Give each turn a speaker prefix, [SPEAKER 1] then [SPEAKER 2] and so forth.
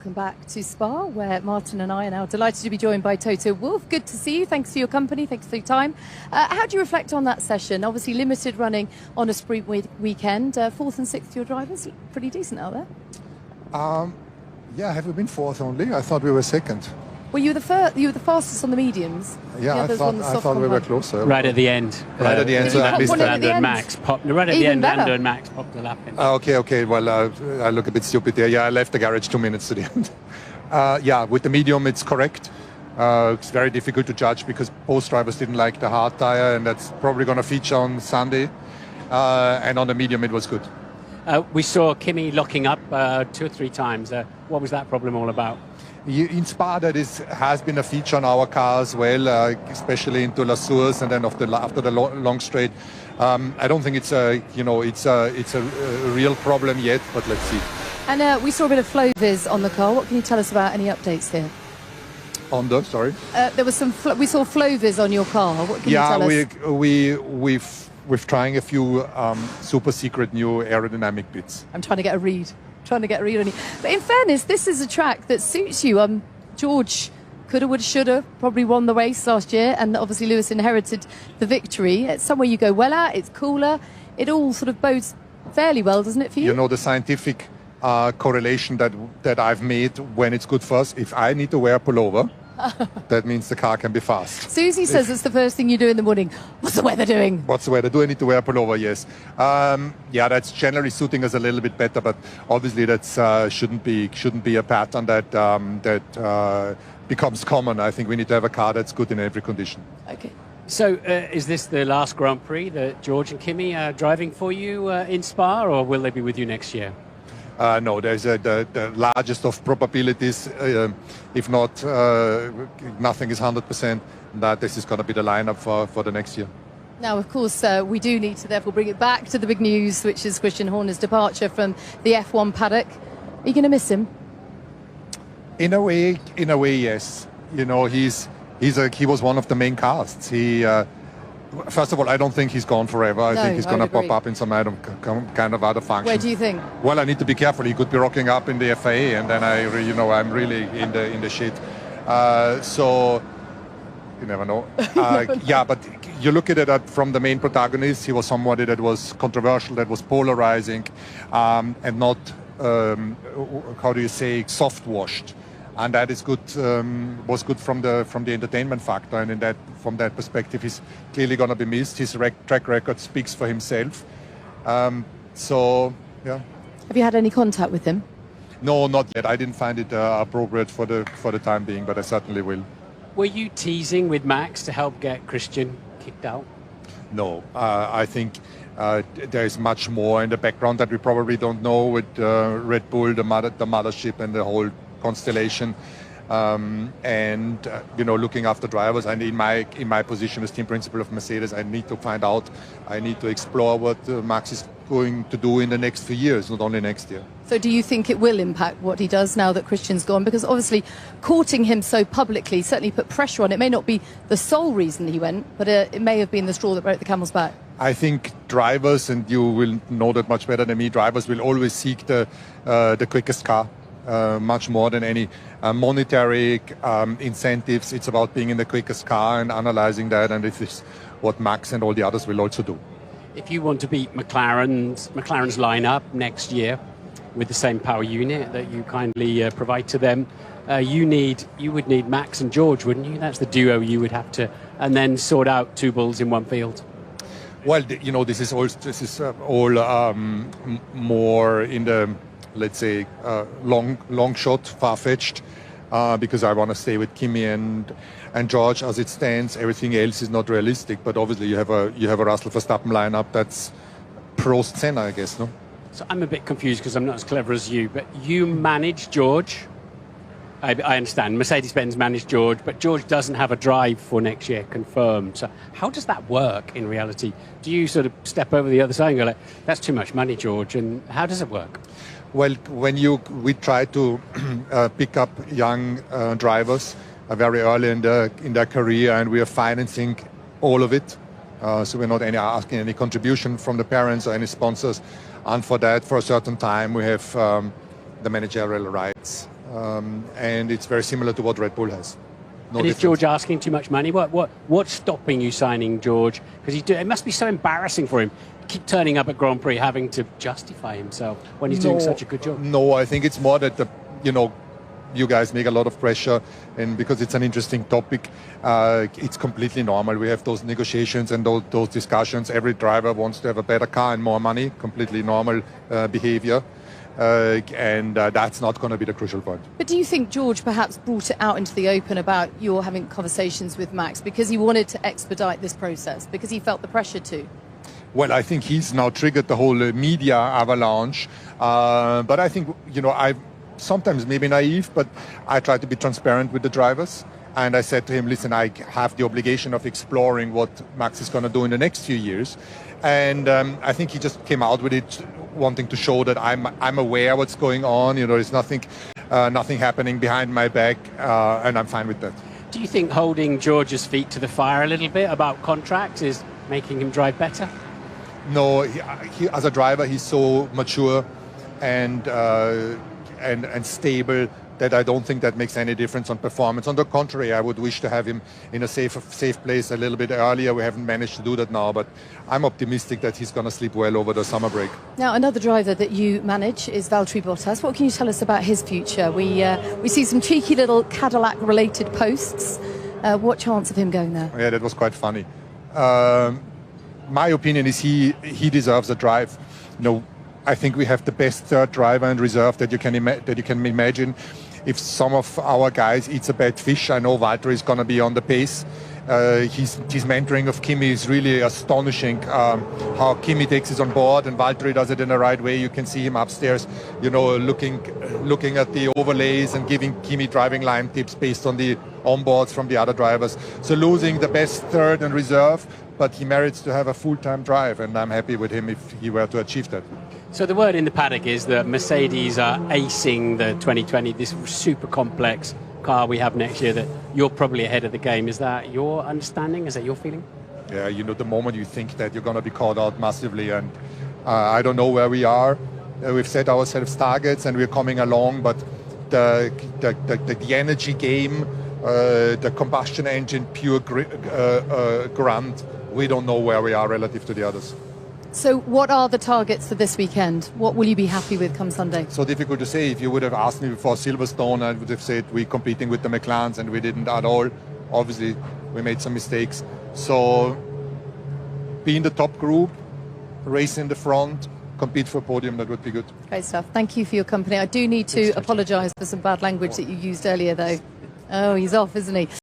[SPEAKER 1] Welcome back to Spa, where Martin and I are now delighted to be joined by Toto Wolff. Good to see you. Thanks for your company. Thanks for your time. How do you reflect on that session? Obviously limited running on a sprint weekend. Fourth and sixth, your drivers pretty decent out there.
[SPEAKER 2] Yeah, have we been fourth only? I thought we were second.
[SPEAKER 1] Well, you were the fastest on the mediums.
[SPEAKER 2] Yeah, I thought we were closer.
[SPEAKER 3] Right at the end.
[SPEAKER 2] Right at the end.
[SPEAKER 1] So I missed
[SPEAKER 3] Lando and Max popped. Right at the end,
[SPEAKER 1] better.
[SPEAKER 3] Lando and Max popped the lap in.
[SPEAKER 2] Okay. Well, I look a bit stupid there. Yeah, I left the garage 2 minutes to the end. Yeah, with the medium, it's correct. It's very difficult to judge because both drivers didn't like the hard tire, and that's probably going to feature on Sunday. And on the medium, it was good.
[SPEAKER 3] We saw Kimi locking up 2 or 3 times. What was that problem all about?
[SPEAKER 2] In Spa, that has been a feature on our car as well, especially into La Source and then after the long straight. I don't think it's a real problem yet, but let's see.
[SPEAKER 1] And we saw a bit of flow viz on the car. What can you tell us about any updates here?
[SPEAKER 2] There
[SPEAKER 1] was some. We saw flow viz on your car. What can you tell us?
[SPEAKER 2] We're trying a few super secret new aerodynamic bits.
[SPEAKER 1] I'm trying to get a read. On you. But in fairness, this is a track that suits you. George coulda, woulda, shoulda, probably won the race last year, and obviously Lewis inherited the victory. It's somewhere you go well at, it's cooler, it all sort of bodes fairly well, doesn't it, for you?
[SPEAKER 2] You know, the scientific correlation that I've made when it's good for us, if I need to wear a pullover, that means the car can be fast.
[SPEAKER 1] Susie says it's the first thing you do in the morning. What's the weather doing?
[SPEAKER 2] What's the weather? Do I need to wear a pullover? Yes. Yeah, that's generally suiting us a little bit better, but obviously that shouldn't be a pattern that becomes common. I think we need to have a car that's good in every condition.
[SPEAKER 1] Okay.
[SPEAKER 3] So is this the last Grand Prix that George and Kimi are driving for you in Spa, or will they be with you next year?
[SPEAKER 2] No, there's the largest of probabilities, if not, nothing is 100%, that this is going to be the lineup for the next year.
[SPEAKER 1] Now, of course, we do need to therefore bring it back to the big news, which is Christian Horner's departure from the F1 paddock. Are you going to miss him?
[SPEAKER 2] In a way, yes. You know, he was one of the main casts. First of all, I don't think he's gone forever. I think he's going to pop up in some kind of other function.
[SPEAKER 1] Where do you think?
[SPEAKER 2] Well, I need to be careful. He could be rocking up in the FIA, and then I'm really in the shit. So you never know. Yeah, but you look at it from the main protagonist. He was somebody that was controversial, that was polarizing, and not soft washed. And that is good. Was good from the entertainment factor, and from that perspective, he's clearly going to be missed. His track record speaks for himself. So, yeah.
[SPEAKER 1] Have you had any contact with him?
[SPEAKER 2] No, not yet. I didn't find it appropriate for the time being, but I certainly will.
[SPEAKER 3] Were you teasing with Max to help get Christian kicked out?
[SPEAKER 2] No, I think there is much more in the background that we probably don't know with Red Bull, the mothership, and the whole constellation, and looking after drivers. And in my position as team principal of Mercedes, I need to find out. I need to explore what Max is going to do in the next few years, not only next year.
[SPEAKER 1] So do you think it will impact what he does now that Christian's gone? Because obviously courting him so publicly certainly put pressure on. It may not be the sole reason he went, but it may have been the straw that broke the camel's back.
[SPEAKER 2] I think drivers, and you will know that much better than me, drivers will always seek the quickest car. Much more than any monetary incentives. It's about being in the quickest car and analyzing that, and this is what Max and all the others will also do.
[SPEAKER 3] If you want to beat McLaren's lineup next year with the same power unit that you kindly provide to them, you would need Max and George, wouldn't you? That's the duo you would have to, and then sort out 2 bulls in one field.
[SPEAKER 2] Well, this is all more in the, let's say, long shot, far-fetched, because I want to stay with Kimi and George as it stands. Everything else is not realistic, but obviously you have a Russell Verstappen lineup that's Prost Senna, I guess, no?
[SPEAKER 3] So I'm a bit confused because I'm not as clever as you, but you manage George. I understand Mercedes-Benz managed George, but George doesn't have a drive for next year confirmed. So how does that work in reality? Do you sort of step over the other side and go like, that's too much money, George, and how does it work?
[SPEAKER 2] Well, we try to pick up young drivers very early in their career, and we are financing all of it. So we're not asking any contribution from the parents or any sponsors. And for that, for a certain time, we have the managerial rights and it's very similar to what Red Bull has. No
[SPEAKER 3] and is
[SPEAKER 2] difference.
[SPEAKER 3] George asking too much money? What's stopping you signing George? Because it must be so embarrassing for him. Keep turning up at Grand Prix, having to justify himself when he's doing such a good job.
[SPEAKER 2] No, I think it's more that you guys make a lot of pressure, and because it's an interesting topic, it's completely normal. We have those negotiations and those discussions. Every driver wants to have a better car and more money. Completely normal behavior. And that's not going to be the crucial point.
[SPEAKER 1] But do you think George perhaps brought it out into the open about you're having conversations with Max because he wanted to expedite this process, because he felt the pressure to?
[SPEAKER 2] Well, I think he's now triggered the whole media avalanche. But I think, I'm sometimes maybe naive, but I try to be transparent with the drivers. And I said to him, listen, I have the obligation of exploring what Max is going to do in the next few years. And I think he just came out with it wanting to show that I'm aware what's going on. There's nothing happening behind my back, and I'm fine with that.
[SPEAKER 3] Do you think holding George's feet to the fire a little bit about contracts is making him drive better?
[SPEAKER 2] No, he as a driver, he's so mature and stable that I don't think that makes any difference on performance. On the contrary, I would wish to have him in a safe place a little bit earlier. We haven't managed to do that now, but I'm optimistic that he's going to sleep well over the summer break.
[SPEAKER 1] Now, another driver that you manage is Valtteri Bottas. What can you tell us about his future? We see some cheeky little Cadillac-related posts. What chance of him going there?
[SPEAKER 2] Yeah, that was quite funny. My opinion is he deserves a drive. I think we have the best third driver in reserve that you can imagine. If some of our guys eats a bad fish, I know Valtteri is going to be on the pace. His mentoring of Kimi is really astonishing. How Kimi takes it on board and Valtteri does it in the right way. You can see him upstairs, looking at the overlays and giving Kimi driving line tips based on the onboards from the other drivers. So losing the best third and reserve, but he merits to have a full-time drive, and I'm happy with him if he were to achieve that.
[SPEAKER 3] So the word in the paddock is that Mercedes are acing the 2020, this super complex car we have next year, that you're probably ahead of the game. Is that your understanding? Is that your feeling?
[SPEAKER 2] Yeah, the moment you think that you're going to be caught out massively, and I don't know where we are. We've set ourselves targets and we're coming along, but the energy game, the combustion engine, pure grunt, we don't know where we are relative to the others.
[SPEAKER 1] So what are the targets for this weekend? What will you be happy with come Sunday?
[SPEAKER 2] So difficult to say. If you would have asked me before Silverstone, I would have said we're competing with the McLarens, and we didn't at all. Obviously, we made some mistakes. So be in the top group, race in the front, compete for a podium, that would be good.
[SPEAKER 1] Great stuff. Thank you for your company. I do need to apologise for some bad language that you used earlier, though. Oh, he's off, isn't he?